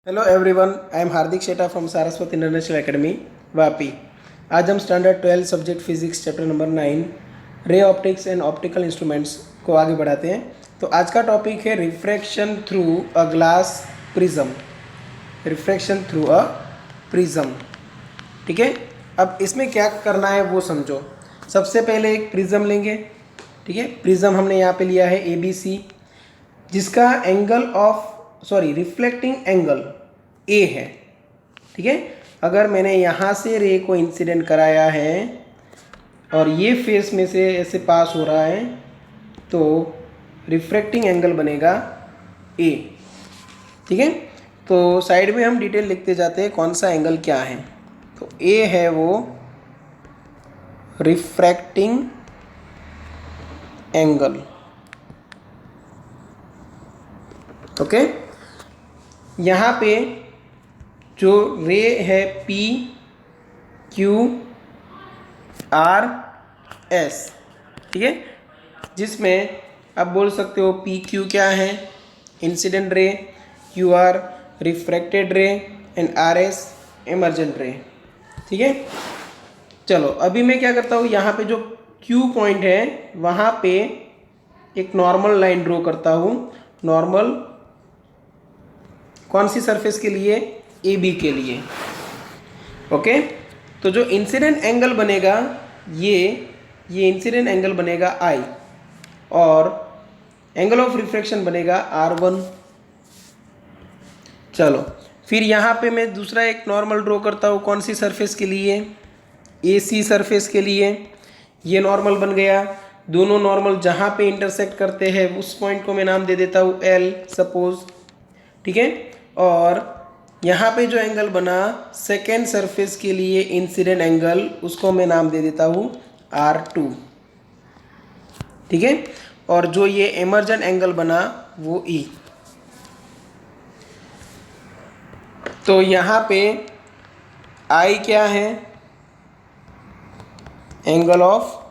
Hello everyone, I am Hardik Sheta from Saraswat international academy Vapi. आज हम standard 12 subject physics chapter number 9 ray optics and optical instruments को आगे बढ़ाते हैं। तो आज का टॉपिक है refraction through a glass prism. Refraction through a prism, ठीक है। अब इसमें क्या करना है वो समझो। सबसे पहले एक प्रिज्म लेंगे, ठीक है। प्रिज्म हमने यहाँ पे लिया है ABC, जिसका angle of reflecting angle A है, ठीक है। अगर मैंने यहाँ से रे को इंसिडेंट कराया है और ये फेस में से ऐसे पास हो रहा है तो रिफ्रैक्टिंग एंगल बनेगा ए, ठीक है। तो साइड में हम डिटेल लिखते जाते हैं कौन सा एंगल क्या है। तो ए है वो रिफ्रैक्टिंग एंगल, ओके। यहाँ पे जो रे है PQRS, ठीक है, जिसमें आप बोल सकते हो PQ क्या है, इंसिडेंट रे, QR रिफ्रैक्टेड रे एंड RS इमर्जेंट रे, ठीक है। चलो अभी मैं क्या करता हूँ, यहाँ पे जो Q पॉइंट है वहाँ पे एक नॉर्मल लाइन ड्रॉ करता हूँ। नॉर्मल कौन सी सरफेस के लिए, AB के लिए, ओके। तो जो इंसिडेंट एंगल बनेगा ये इंसिडेंट एंगल बनेगा I और एंगल ऑफ रिफ्रैक्शन बनेगा R1। चलो फिर यहाँ पे मैं दूसरा एक नॉर्मल ड्रॉ करता हूँ, कौन सी सरफेस के लिए, AC सरफेस के लिए। ये नॉर्मल बन गया। दोनों नॉर्मल जहाँ पे इंटरसेक्ट करते हैं उस पॉइंट को मैं नाम दे देता हूँ L सपोज, ठीक है। और यहाँ पे जो एंगल बना सेकेंड सरफेस के लिए इंसिडेंट एंगल, उसको मैं नाम दे देता हूँ R2, ठीक है। और जो ये इमर्जेंट एंगल बना वो E। तो यहाँ पे I क्या है, एंगल ऑफ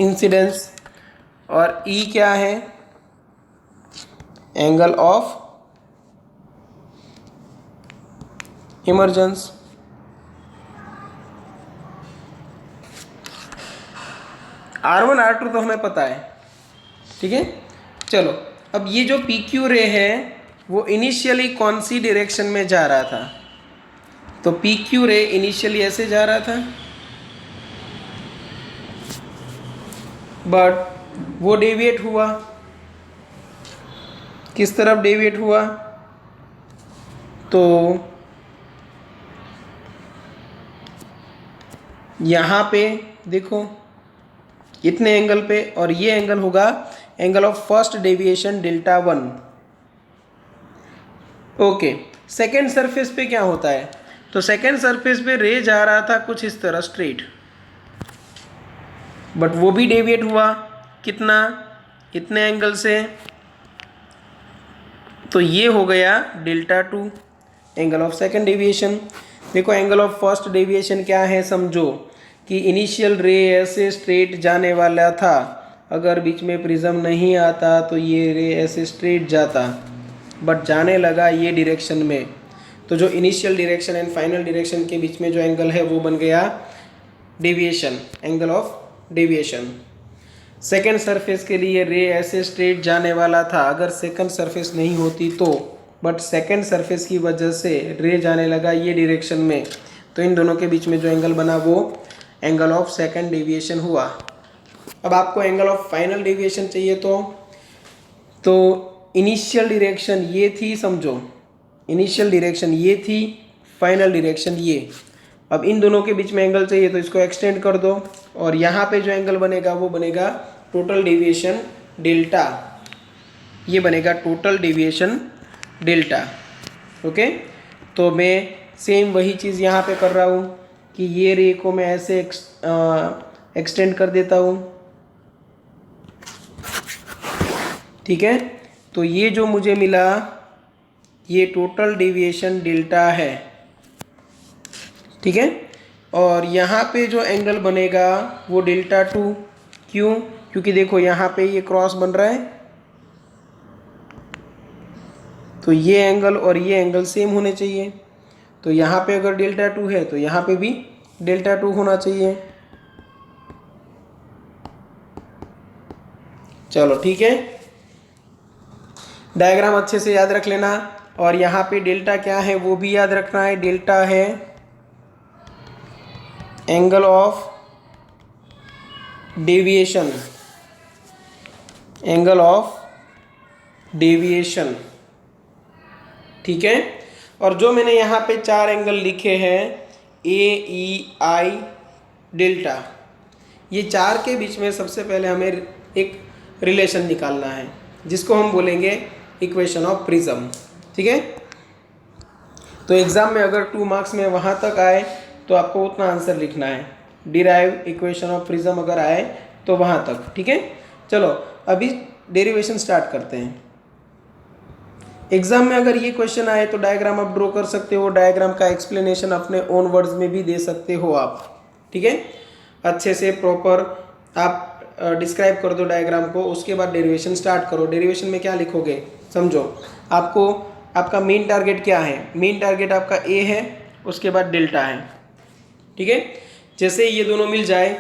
इंसिडेंस, और E क्या है, angle of emergence. R1 R2 तो हमें पता है, ठीक है। चलो अब ये जो PQ रे है वो इनिशियली कौन सी डायरेक्शन में जा रहा था, तो PQ रे इनिशियली ऐसे जा रहा था, बट वो डेविएट हुआ। किस तरफ डेविएट हुआ, तो यहाँ पे देखो इतने एंगल पे, और ये एंगल होगा angle of first deviation Δ1, okay. Second surface पे क्या होता है, तो सेकेंड सरफेस पे रे जा रहा था कुछ इस तरह स्ट्रेट, बट वो भी डेविएट हुआ कितना, इतने एंगल से। तो ये हो गया Δ2 एंगल ऑफ सेकेंड डेविएशन। देखो एंगल ऑफ फर्स्ट डेविएशन क्या है, समझो कि इनिशियल रे ऐसे स्ट्रेट जाने वाला था, अगर बीच में प्रिज्म नहीं आता तो ये रे ऐसे स्ट्रेट जाता, बट जाने लगा ये डायरेक्शन में। तो जो initial direction and final direction के बीच में जो एंगल है वो बन गया deviation, angle of deviation. Second surface के लिए रे ऐसे स्ट्रेट जाने वाला था, अगर सेकंड सरफेस नहीं होती तो, बट सेकेंड सरफेस की वजह से रे जाने लगा ये डायरेक्शन में, तो इन दोनों के बीच में जो एंगल बना वो एंगल ऑफ सेकेंड डेविएशन हुआ। अब आपको एंगल ऑफ फाइनल डेविएशन चाहिए तो इनिशियल डायरेक्शन ये थी, समझो इनिशियल डायरेक्शन ये थी, फाइनल डायरेक्शन ये। अब इन दोनों के बीच में एंगल चाहिए तो इसको एक्सटेंड कर दो, और यहाँ पे जो एंगल बनेगा वो बनेगा टोटल डेविएशन डेल्टा, ये बनेगा टोटल डेविएशन डेल्टा, ओके। तो मैं सेम वही चीज़ यहाँ पे कर रहा हूँ कि ये रे को मैं ऐसे एक्सटेंड कर देता हूँ, ठीक है। तो ये जो मुझे मिला ये टोटल डेविएशन डेल्टा है, ठीक है। और यहाँ पे जो एंगल बनेगा वो Δ2, क्यों, क्योंकि देखो यहाँ पे ये क्रॉस बन रहा है, तो ये एंगल और ये एंगल सेम होने चाहिए। तो यहाँ पे अगर डेल्टा 2 है तो यहाँ पे भी डेल्टा 2 होना चाहिए। चलो ठीक है, डायग्राम अच्छे से याद रख लेना। और यहाँ पे डेल्टा क्या है वो भी याद रखना है। डेल्टा है angle of deviation, angle of deviation, ठीक है। और जो मैंने यहाँ पे 4 एंगल लिखे हैं ए ई आई डेल्टा, ये 4 के बीच में सबसे पहले हमें एक रिलेशन निकालना है जिसको हम बोलेंगे इक्वेशन ऑफ प्रिज्म, ठीक है। तो एग्जाम में अगर 2 मार्क्स में वहाँ तक आए तो आपको उतना आंसर लिखना है। डिराइव इक्वेशन ऑफ प्रिज्म अगर आए तो वहाँ तक, ठीक है। चलो अभी डेरिवेशन स्टार्ट करते हैं। एग्जाम में अगर ये क्वेश्चन आए तो डायग्राम आप ड्रॉ कर सकते हो, डायग्राम का एक्सप्लेनेशन अपने ओन वर्ड्स में भी दे सकते हो आप, ठीक है। अच्छे से प्रॉपर आप डिस्क्राइब कर दो डायग्राम को, उसके बाद डेरिवेशन स्टार्ट करो। डेरिवेशन में क्या लिखोगे समझो। आपको आपका मेन टारगेट क्या है, मेन टारगेट आपका ए है, उसके बाद डेल्टा है, ठीक है। जैसे ये दोनों मिल जाए,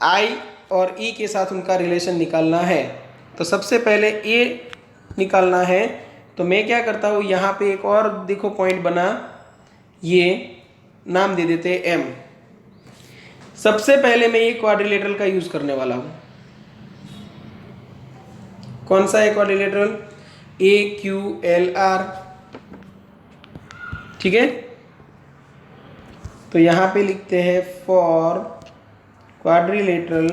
आई और ई के साथ उनका रिलेशन निकालना है। तो सबसे पहले ए निकालना है, तो मैं क्या करता हूँ, यहाँ पे एक और देखो पॉइंट बना, ये नाम दे देते हैं एम। सबसे पहले मैं ये क्वाड्रिलेटरल का यूज करने वाला हूँ। कौन सा है क्वाड्रिलेटरल? ए क्यू एल आर, ठीक है। तो यहाँ पे लिखते हैं for quadrilateral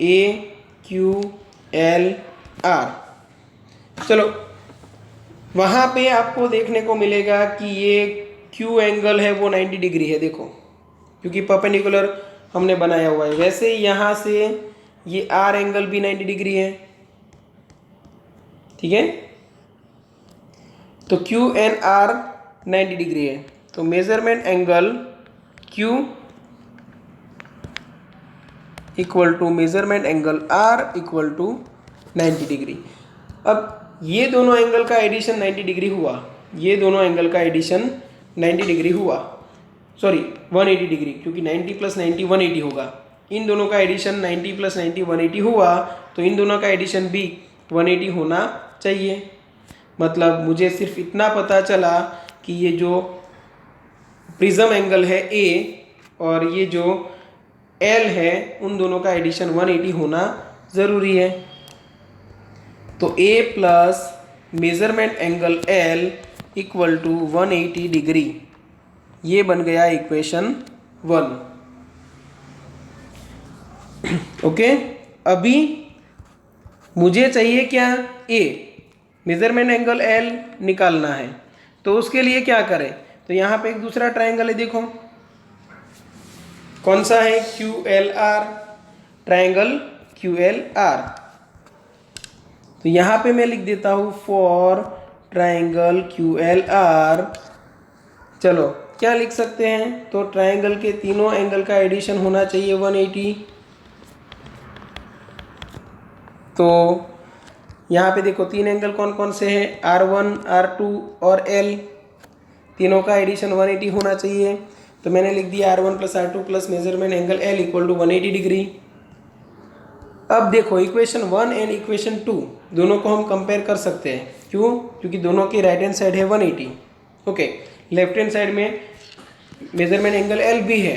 A Q L R. चलो वहाँ पे आपको देखने को मिलेगा कि ये क्यू एंगल है वो 90 डिग्री है, देखो, क्योंकि परपेंडिकुलर हमने बनाया हुआ है। वैसे यहाँ से ये आर एंगल भी 90 डिग्री है, ठीक है। तो क्यू एन आर 90 डिग्री है, तो measurement angle Q equal to measurement angle R equal to 90 degree. अब ये दोनों एंगल का एडिशन 90 डिग्री हुआ, ये दोनों एंगल का एडिशन 90 डिग्री हुआ, सॉरी 180 डिग्री, क्योंकि 90 प्लस 90 180 होगा। इन दोनों का एडिशन 90 प्लस 90 180 हुआ, तो इन दोनों का एडिशन भी 180 होना चाहिए। मतलब मुझे सिर्फ इतना पता चला कि ये जो प्रिज्म एंगल है ए और ये जो एल है, उन दोनों का एडिशन 180 होना ज़रूरी है। तो A plus measurement angle L equal to 180 degree, ये बन गया इक्वेशन 1। ओके, अभी मुझे चाहिए क्या? A, मेजरमेंट एंगल L निकालना है। तो उसके लिए क्या करें? तो यहाँ पे एक दूसरा ट्रायंगल है, देखो कौन सा है? QLR, triangle QLR। तो यहाँ पे मैं लिख देता हूँ फॉर ट्रायंगल QLR। चलो क्या लिख सकते हैं? तो ट्रायंगल के तीनों एंगल का एडिशन होना चाहिए 180। तो यहाँ पे देखो 3 एंगल कौन कौन से हैं? R1, R2 और L, तीनों का एडिशन 180 होना चाहिए। तो मैंने लिख दिया R1 plus R2 plus measurement angle L equal to 180 degree. अब देखो इक्वेशन 1 एंड इक्वेशन 2 दोनों को हम कंपेयर कर सकते हैं। क्यों? क्योंकि दोनों की राइट हैंड साइड है 180, ओके। लेफ्ट हैंड साइड में मेजरमेंट एंगल L भी है।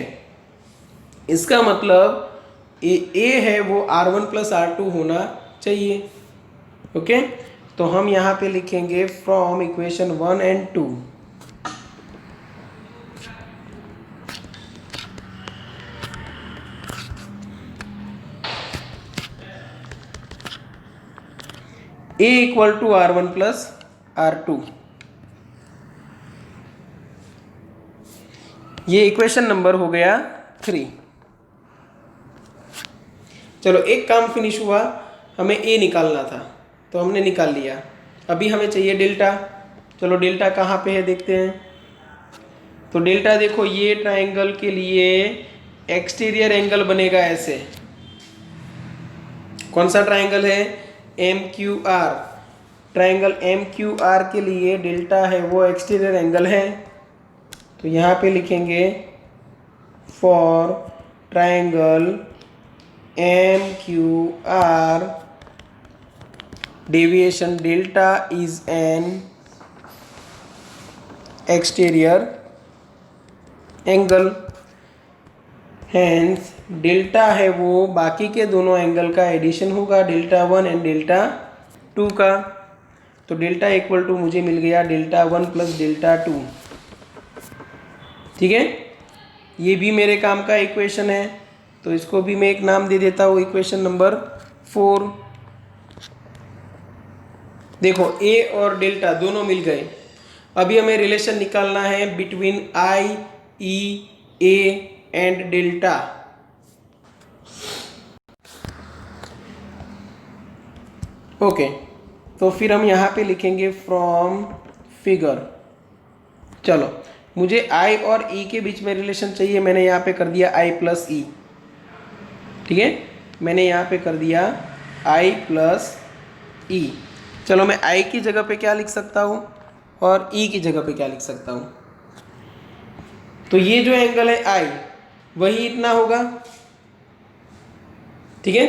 इसका मतलब ए है वो R1 प्लस R2 होना चाहिए, ओके। तो हम यहाँ पे लिखेंगे from equation 1 and 2। A equal to R1 plus R2। ये इक्वेशन नंबर हो गया 3। चलो एक काम फिनिश हुआ, हमें A निकालना था तो हमने निकाल लिया। अभी हमें चाहिए डेल्टा। चलो डेल्टा कहाँ पे है देखते हैं। तो डेल्टा देखो, ये ट्रायंगल के लिए एक्सटीरियर एंगल बनेगा ऐसे। कौन सा ट्रायंगल है? MQR। Triangle M Q R के लिए डेल्टा है वो एक्सटीरियर एंगल है। तो यहाँ पे लिखेंगे for triangle M Q R deviation delta is an exterior angle, hence delta है वो बाकी के दोनों एंगल का एडिशन होगा, डेल्टा 1 एंड डेल्टा 2 का। तो डेल्टा इक्वल टू मुझे मिल गया डेल्टा 1 प्लस डेल्टा 2। ठीक है, ये भी मेरे काम का इक्वेशन है, तो इसको भी मैं एक नाम दे देता हूँ, इक्वेशन नंबर 4। देखो ए और डेल्टा दोनों मिल गए। अभी हमें रिलेशन निकालना है between I, E, A and delta. Okay, तो फिर हम यहाँ पे लिखेंगे फ्रॉम फिगर। चलो, मुझे आई और ई के बीच में रिलेशन चाहिए, मैंने यहाँ पे कर दिया आई प्लस ई। ठीक है, मैंने यहाँ पे कर दिया आई प्लस ई। चलो, मैं आई की जगह पे क्या लिख सकता हूँ और ई की जगह पे क्या लिख सकता हूँ। तो ये जो एंगल है आई, वही इतना होगा। ठीक है,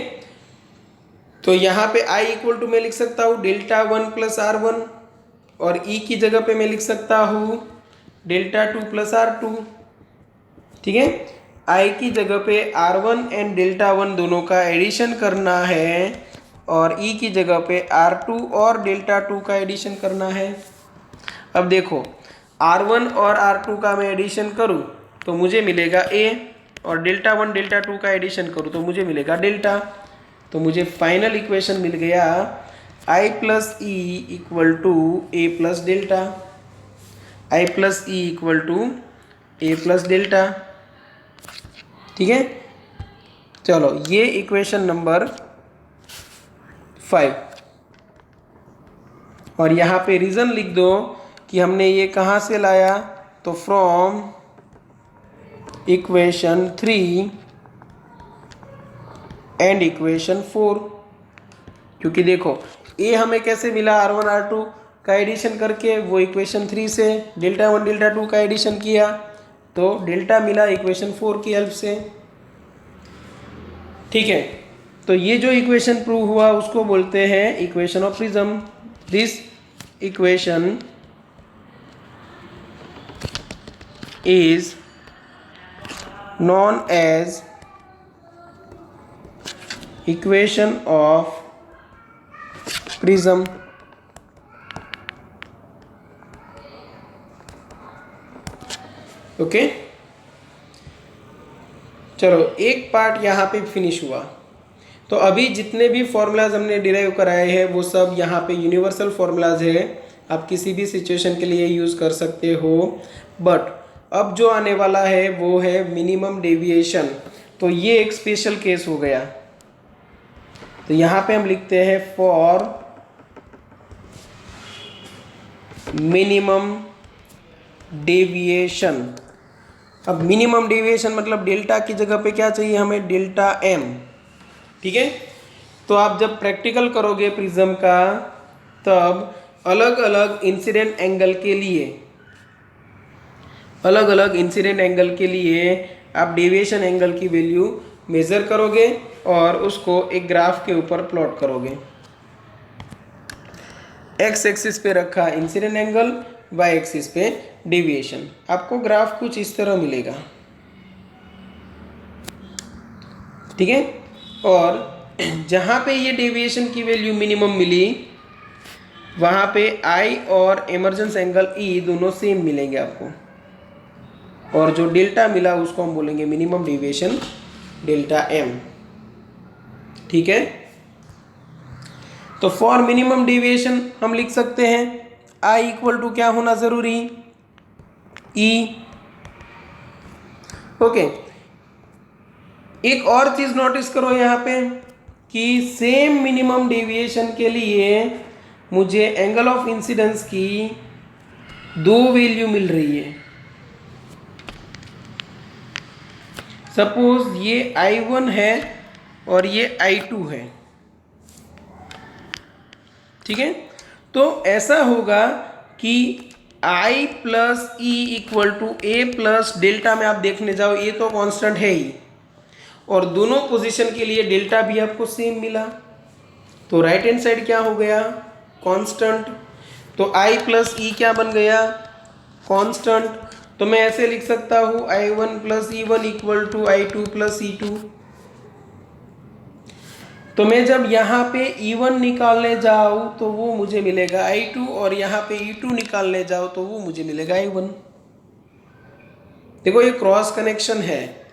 तो यहाँ पे आई इक्वल टू मैं लिख सकता हूँ डेल्टा 1 प्लस R1, और ई की जगह पे मैं लिख सकता हूँ डेल्टा 2 प्लस R2। ठीक है, आई की जगह पे R1 एंड डेल्टा 1 दोनों का एडिशन करना है, और ई की जगह पे R2 और डेल्टा 2 का एडिशन करना है। अब देखो, R1 और R2 का मैं एडिशन करूँ तो मुझे मिलेगा A, और डेल्टा 1 डेल्टा 2 का एडिशन करूँ तो मुझे मिलेगा डेल्टा। तो मुझे फाइनल इक्वेशन मिल गया I plus E equal to A plus delta, I plus E equal to A plus delta. ठीक है, चलो ये इक्वेशन नंबर 5। और यहाँ पे रीज़न लिख दो कि हमने ये कहाँ से लाया, तो फ्रॉम इक्वेशन 3 एंड इक्वेशन 4। क्योंकि देखो ए हमें कैसे मिला, R1 R2 का एडिशन करके, वो इक्वेशन 3 से डेल्टा 1 डेल्टा 2 का एडिशन किया तो डेल्टा मिला इक्वेशन 4 की हेल्प से। ठीक है, तो ये जो इक्वेशन प्रूव हुआ उसको बोलते हैं equation of prism. This equation is known as equation of prism। Okay, चलो एक पार्ट यहाँ पे फिनिश हुआ। तो अभी जितने भी फॉर्मूलाज हमने डिराइव कराए हैं वो सब यहाँ पे यूनिवर्सल फॉर्मूलाज है, आप किसी भी सिचुएशन के लिए यूज़ कर सकते हो। बट अब जो आने वाला है वो है मिनिमम डेविएशन, तो ये एक स्पेशल केस हो गया। तो यहाँ पे हम लिखते हैं फॉर मिनिमम डेविएशन। अब मिनिमम डेविएशन मतलब डेल्टा की जगह पे क्या चाहिए हमें, डेल्टा एम। ठीक है, तो आप जब प्रैक्टिकल करोगे प्रिज्म का तब अलग अलग इंसिडेंट एंगल के लिए, अलग अलग इंसिडेंट एंगल के लिए आप डेविएशन एंगल की वैल्यू मेज़र करोगे और उसको एक ग्राफ के ऊपर प्लॉट करोगे। एक्स एक्सिस पे रखा इंसिडेंट एंगल, वाई एक्सिस पे डेविएशन। आपको ग्राफ कुछ इस तरह मिलेगा। ठीक है, और जहाँ पे ये डेविएशन की वैल्यू मिनिमम मिली वहाँ पे आई और इमर्जेंस एंगल ई दोनों सेम मिलेंगे आपको, और जो डेल्टा मिला उसको हम बोलेंगे मिनिमम डेविएशन डेल्टा एम। ठीक है, तो फॉर मिनिमम डेविएशन हम लिख सकते हैं आई इक्वल टू क्या होना जरूरी, ई। ओके, एक और चीज नोटिस करो यहाँ पे कि सेम मिनिमम डेविएशन के लिए मुझे एंगल ऑफ इंसिडेंस की दो वैल्यू मिल रही है। सपोज ये I1 है और ये I2 है। ठीक है, तो ऐसा होगा कि i plus E equal to A plus delta में आप देखने जाओ, ये तो कांस्टेंट है ही, और दोनों पोजीशन के लिए डेल्टा भी आपको सेम मिला, तो राइट हैंड साइड क्या हो गया, कांस्टेंट। तो आई प्लस ई क्या बन गया, कांस्टेंट। तो मैं ऐसे लिख सकता हूँ i1 plus E1 equal to i2 plus E2. तो मैं जब यहाँ पे E1 निकालने जाऊँ तो वो मुझे मिलेगा I2, और यहाँ पे E2 निकालने जाओ तो वो मुझे मिलेगा I1। देखो ये क्रॉस कनेक्शन है,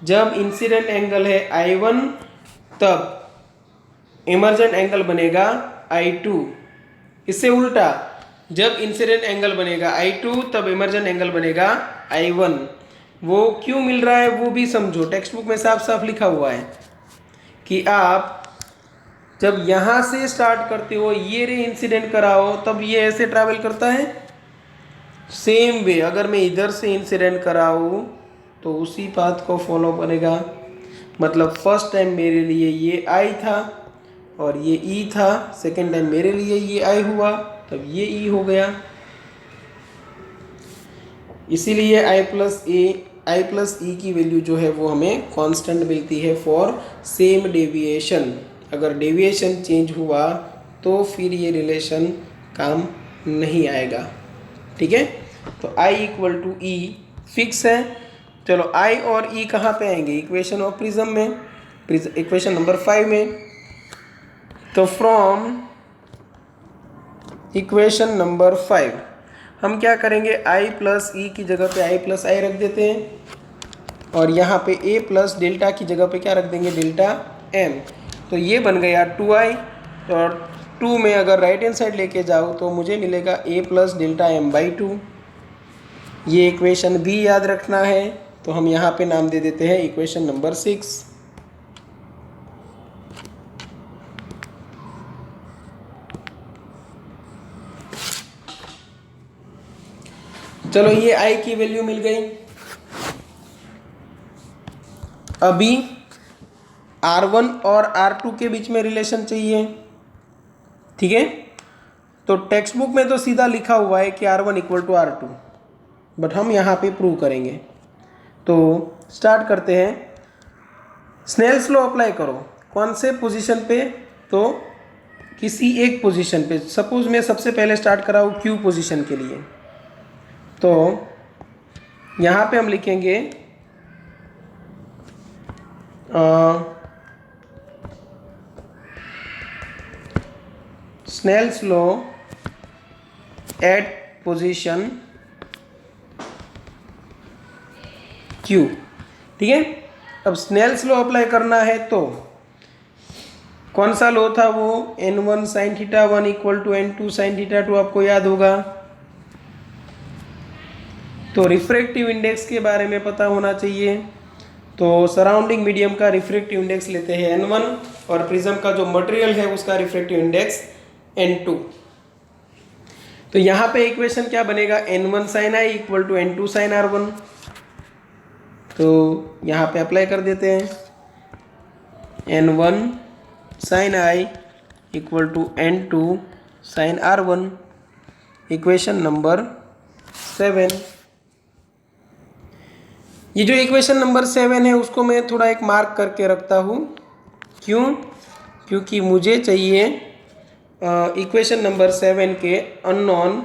जब इंसिडेंट एंगल है I1 तब इमर्जेंट एंगल बनेगा I2। इससे उल्टा जब इंसिडेंट एंगल बनेगा I2 तब इमर्जेंट एंगल बनेगा I1। वो क्यों मिल रहा है वो भी समझो, टेक्स्ट बुक में साफ साफ लिखा हुआ है कि आप जब यहाँ से स्टार्ट करते हो, ये रे इंसिडेंट कराओ, तब ये ऐसे ट्रैवल करता है। सेम वे अगर मैं इधर से इंसिडेंट कराऊँ तो उसी पाथ को फॉलो करेगा। मतलब फर्स्ट टाइम मेरे लिए ये आई था और ये ई था, सेकेंड टाइम मेरे लिए ये आई हुआ तब ये ई हो गया। इसीलिए आई प्लस ई की वैल्यू जो है वो हमें कांस्टेंट मिलती है फॉर सेम डेविएशन। अगर डेविएशन चेंज हुआ तो फिर ये रिलेशन काम नहीं आएगा, ठीक है। तो I equal to E fix है। चलो I और E कहाँ पे आएंगे, इक्वेशन ऑफ प्रिज्म में, इक्वेशन नंबर 5 में। तो फ्रॉम इक्वेशन नंबर 5 हम क्या करेंगे, I प्लस ई की जगह पे I प्लस आई रख देते हैं, और यहाँ पे A प्लस डेल्टा की जगह पे क्या रख देंगे, डेल्टा M। तो ये बन गया 2i, और 2 में अगर राइट हैंड साइड लेके जाओ तो मुझे मिलेगा A plus delta M by 2। ये इक्वेशन भी याद रखना है, तो हम यहाँ पे नाम दे देते हैं इक्वेशन नंबर 6। चलो ये I की वैल्यू मिल गई। अभी R1 और R2 के बीच में रिलेशन चाहिए, ठीक है। तो टेक्स्ट बुक में तो सीधा लिखा हुआ है कि R1 equal to R2, but हम यहाँ पे प्रूव करेंगे। तो स्टार्ट करते हैं। स्नेल्स लॉ अप्लाई करो, कौन से पोजीशन पे, तो किसी एक पोजीशन पे। सपोज मैं सबसे पहले स्टार्ट कराऊँ Q पोजीशन के लिए, तो यहाँ पे हम लिखेंगे Snell's law at position Q, ठीक है। अब स्नेल्स लॉ अप्लाई करना है तो कौन सा लॉ था वो, n1 sin theta 1 equal to n2 sin theta 2, आपको याद होगा। तो रिफ्रैक्टिव इंडेक्स के बारे में पता होना चाहिए। तो सराउंडिंग मीडियम का रिफ्रैक्टिव इंडेक्स लेते हैं n1, और प्रिज्म का जो मटेरियल है उसका रिफ्रैक्टिव इंडेक्स n2। तो यहाँ पे इक्वेशन क्या बनेगा, n1 sin i equal to n2 sin r1। तो यहाँ पे अप्लाई कर देते हैं, n1 sin i equal to n2 sin r1, equation number 7। ये जो इक्वेशन नंबर 7 है उसको मैं थोड़ा एक मार्क करके रखता हूँ। क्यों, क्योंकि मुझे चाहिए इक्वेशन नंबर 7 के अननोन,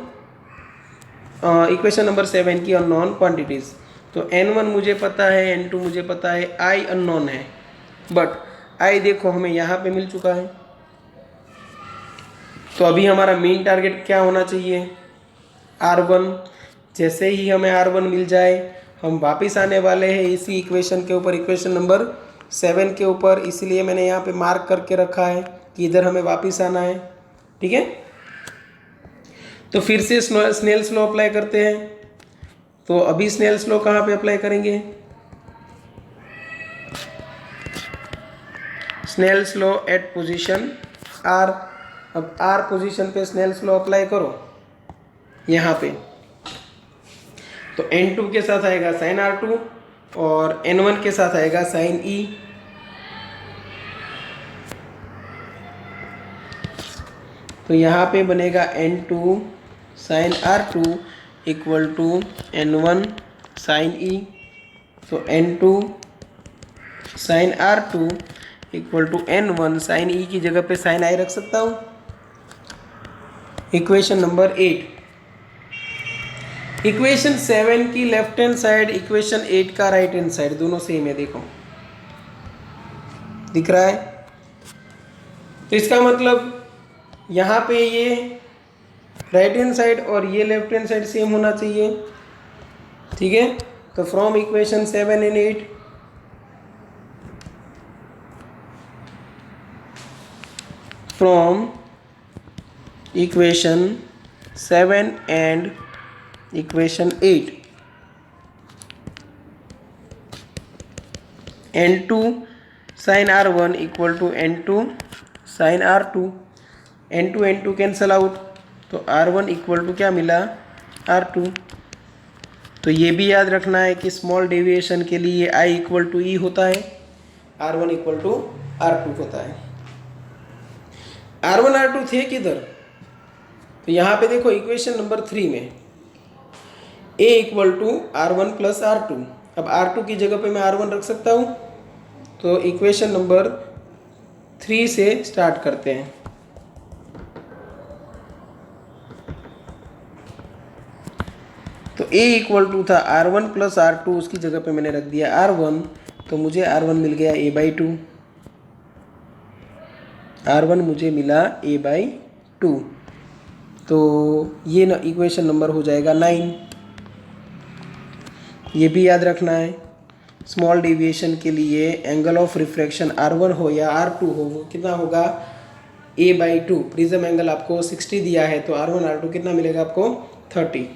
इक्वेशन नंबर 7 की अननोन क्वांटिटीज़। तो n1 मुझे पता है, n2 मुझे पता है, i अननोन है, बट i देखो हमें यहाँ पे मिल चुका है। तो अभी हमारा मेन टारगेट क्या होना चाहिए, r1। जैसे ही हमें r1 मिल जाए हम वापस आने वाले हैं इसी इक्वेशन के ऊपर, इक्वेशन नंबर 7 के ऊपर। इसलिए मैंने यहाँ पे मार्क करके रखा है कि इधर हमें वापस आना है, ठीक है। तो फिर से स्नेल्स लॉ अप्लाई करते हैं। तो अभी स्नेल्स लॉ कहाँ पे अप्लाई करेंगे, Snell's law at position R। अब R पोजीशन पे स्नेल्स लॉ अप्लाई करो यहाँ पे, तो n2 के साथ आएगा sin r2 और n1 के साथ आएगा sin e। तो यहाँ पे बनेगा N2 sine R2 equal to N1 sine E। तो N2 sine R2 equal to N1 sine E की जगह पे साइन I रख सकता हूँ। Equation number 8। इक्वेशन 7 की लेफ्ट हैंड साइड, इक्वेशन 8 का राइट हैंड साइड, दोनों सेम है। देखो दिख रहा है। तो इसका मतलब यहाँ पे ये राइट हैंड साइड और ये लेफ्ट हैंड साइड सेम होना चाहिए। ठीक है। तो from equation 7 and 8 from equation 7 and equation 8 N2 sine R1 equal to N2 sine R2। N2 N2 cancel out, तो R1 इक्वल टू क्या मिला, R2। तो ये भी याद रखना है कि स्मॉल डेविएशन के लिए I इक्वल टू E होता है, R1 इक्वल टू R2 होता है। R1 R2 थे किधर, तो यहाँ पे देखो इक्वेशन नंबर 3 में A equal to R1 plus R2। अब R2 की जगह पे मैं R1 रख सकता हूँ। तो इक्वेशन नंबर 3 से स्टार्ट करते हैं। तो A इक्वल टू था R1 प्लस R2, उसकी जगह पे मैंने रख दिया R1, तो मुझे R1 मिल गया A/2। R1 मुझे मिला A/2। तो ये इक्वेशन नंबर हो जाएगा 9। ये भी याद रखना है, स्मॉल डेविएशन के लिए एंगल ऑफ रिफ्रैक्शन R1 हो या R2 हो, वो कितना होगा, A/2। प्रिज्म एंगल आपको 60 दिया है, तो R1 R2 कितना मिलेगा आपको, 30।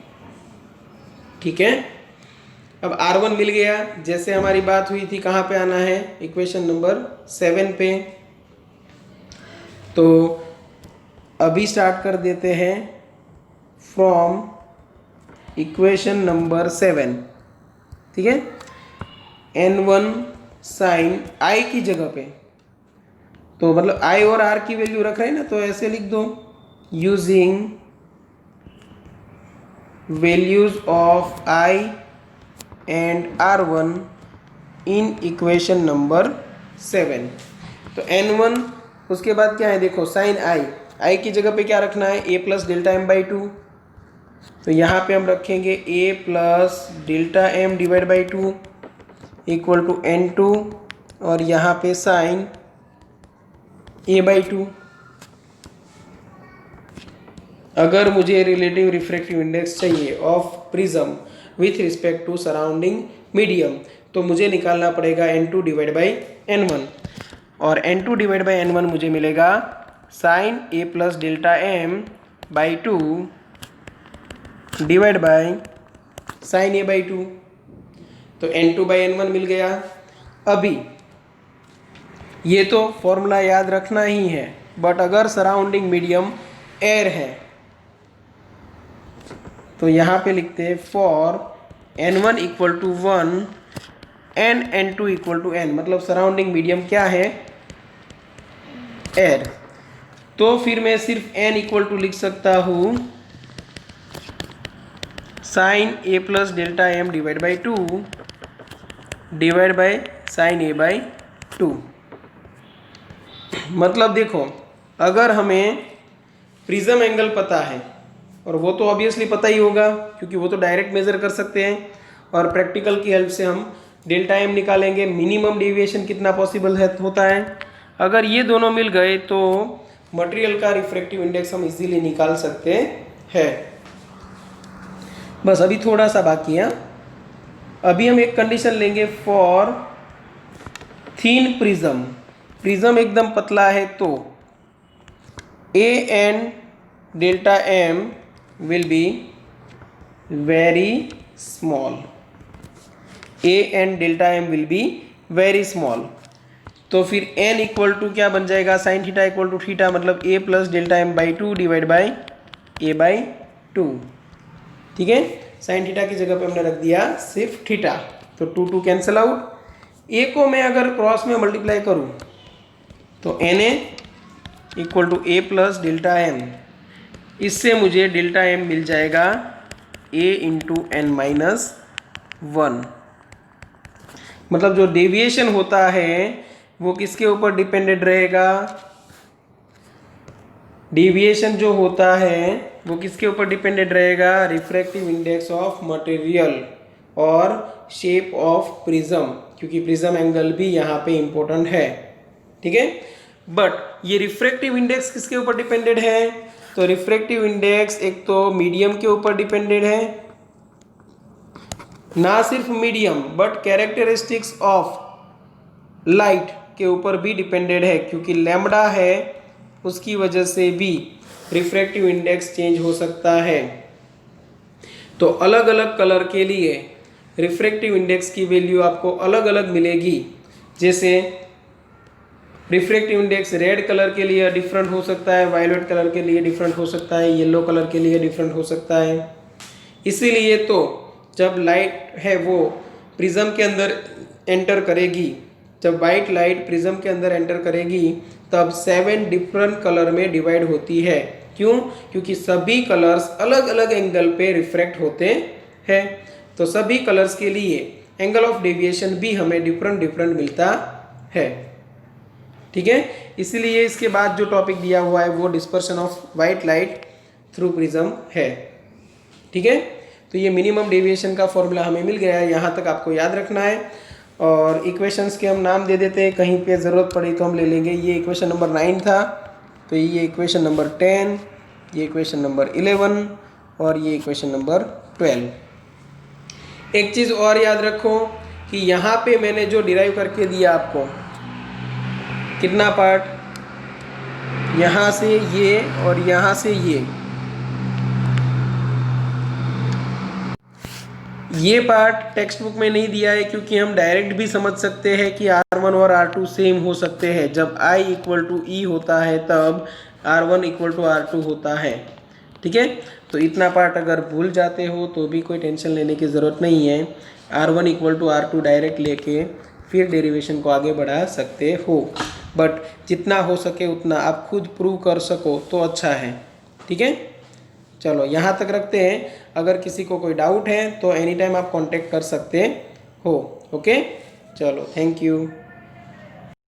ठीक है। अब R1 मिल गया, जैसे हमारी बात हुई थी कहाँ पे आना है, इक्वेशन नंबर 7 पे। तो अभी स्टार्ट कर देते हैं फ्रॉम इक्वेशन नंबर 7। ठीक है। N1 साइन I की जगह पे, तो मतलब I और R की वैल्यू रख रहे हैं ना, तो ऐसे लिख दो, using values of I and R1 in equation number 7। तो N1, उसके बाद क्या है देखो, साइन I की जगह पे क्या रखना है, A प्लस डेल्टा M/2। तो यहाँ पे हम रखेंगे A plus delta M divide by 2 equal to N2, और यहाँ पे साइन A/2। अगर मुझे रिलेटिव रिफ्रैक्टिव इंडेक्स चाहिए of prism with respect to surrounding medium, तो मुझे निकालना पड़ेगा N2 डिवाइड बाई N1, और N2 डिवाइड बाई N1 मुझे मिलेगा sine A plus delta M/2 divide by sine A/2। तो N2 बाई N1 मिल गया। अभी ये तो फॉर्मूला याद रखना ही है, बट अगर सराउंडिंग मीडियम एयर है तो यहाँ पे लिखते हैं for N1 equal to 1 and N2 equal to N, मतलब सराउंडिंग मीडियम क्या है, एयर। तो फिर मैं सिर्फ N इक्वल टू लिख सकता हूँ sine A plus delta M divide by 2 divide by sine A/2। मतलब देखो, अगर हमें प्रिज्म एंगल पता है, और वो तो ऑब्वियसली पता ही होगा क्योंकि वो तो डायरेक्ट मेजर कर सकते हैं, और प्रैक्टिकल की हेल्प से हम डेल्टा M निकालेंगे, मिनिमम डेविएशन कितना पॉसिबल है होता है। अगर ये दोनों मिल गए तो मटेरियल का रिफ्रैक्टिव इंडेक्स हम इजीली निकाल सकते हैं। बस अभी थोड़ा सा बाकी है। अभी हम एक कंडीशन लेंगे फॉर थीन प्रिज्म, प्रिज्म एकदम पतला है तो A and delta M will be very small, A and delta M will be very small. तो फिर N इक्वल टू क्या बन जाएगा, sine theta equal to theta, मतलब A plus delta M/2 divide by A/2। ठीक है। Sine theta की जगह पे हमने रख दिया सिर्फ थीटा, तो 2 कैंसिल आउट। A को मैं अगर क्रॉस में मल्टीप्लाई करूँ तो NA equal to A plus delta M इससे मुझे डेल्टा एम मिल जाएगा a इंटू एन माइनस 1। मतलब जो डेविएशन होता है वो किसके ऊपर डिपेंडेंट रहेगा? डेविएशन जो होता है वो किसके ऊपर डिपेंडेंट रहेगा? रिफ्रैक्टिव इंडेक्स ऑफ मटेरियल और शेप ऑफ प्रिज्म, क्योंकि प्रिज्म एंगल भी यहाँ पे इंपॉर्टेंट है। ठीक है, बट ये रिफ्रैक्टिव इंडेक्स किसके ऊपर डिपेंडेंट है? तो रिफ्रैक्टिव इंडेक्स एक तो मीडियम के ऊपर डिपेंडेंट है, ना सिर्फ medium but characteristics of light के ऊपर भी डिपेंडेंट है, क्योंकि लैम्बडा है उसकी वजह से भी रिफ्रैक्टिव इंडेक्स चेंज हो सकता है। तो अलग अलग कलर के लिए रिफ्रैक्टिव इंडेक्स की वैल्यू आपको अलग अलग मिलेगी। जैसे रिफ्रैक्टिव इंडेक्स रेड कलर के लिए डिफरेंट हो सकता है, वायलेट कलर के लिए डिफरेंट हो सकता है, येलो कलर के लिए डिफरेंट हो सकता है। इसीलिए तो जब लाइट है वो प्रिज्म के अंदर एंटर करेगी, जब वाइट लाइट प्रिज्म के अंदर एंटर करेगी तब 7 डिफरेंट कलर में डिवाइड होती है। क्यों? क्योंकि सभी कलर्स अलग अलग एंगल पे रिफ्रैक्ट होते हैं। तो सभी कलर्स के लिए एंगल ऑफ डेविएशन भी हमें डिफरेंट डिफरेंट मिलता है। ठीक है, इसलिए इसके बाद जो टॉपिक दिया हुआ है वो dispersion of white light through prism है। ठीक है, तो ये मिनिमम डेविएशन का फॉर्मूला हमें मिल गया है, यहाँ तक आपको याद रखना है। और इक्वेशंस के हम नाम दे देते हैं, कहीं पे ज़रूरत पड़ी तो हम ले लेंगे। ये इक्वेशन नंबर 9 था, तो ये इक्वेशन नंबर 10, ये इक्वेशन नंबर 11 और ये इक्वेशन नंबर 12। एक चीज़ और याद रखो कि यहाँ पे मैंने जो डिराइव करके दिया आपको कितना पार्ट, यहाँ से ये और यहाँ से ये पार्ट टेक्स्ट बुक में नहीं दिया है, क्योंकि हम डायरेक्ट भी समझ सकते हैं कि R1 और R2 सेम हो सकते हैं। जब I इक्वल टू E होता है तब R1 इक्वल टू R2 होता है। ठीक है, तो इतना पार्ट अगर भूल जाते हो तो भी कोई टेंशन लेने की ज़रूरत नहीं है। R1 equal to R2 direct लेके फिर डेरिवेशन को आगे बढ़ा सकते हो, बट जितना हो सके उतना आप खुद प्रूव कर सको तो अच्छा है। ठीक है, चलो यहाँ तक रखते हैं। अगर किसी को कोई डाउट है तो एनी टाइम आप कांटेक्ट कर सकते हो। ओके, चलो, थैंक यू।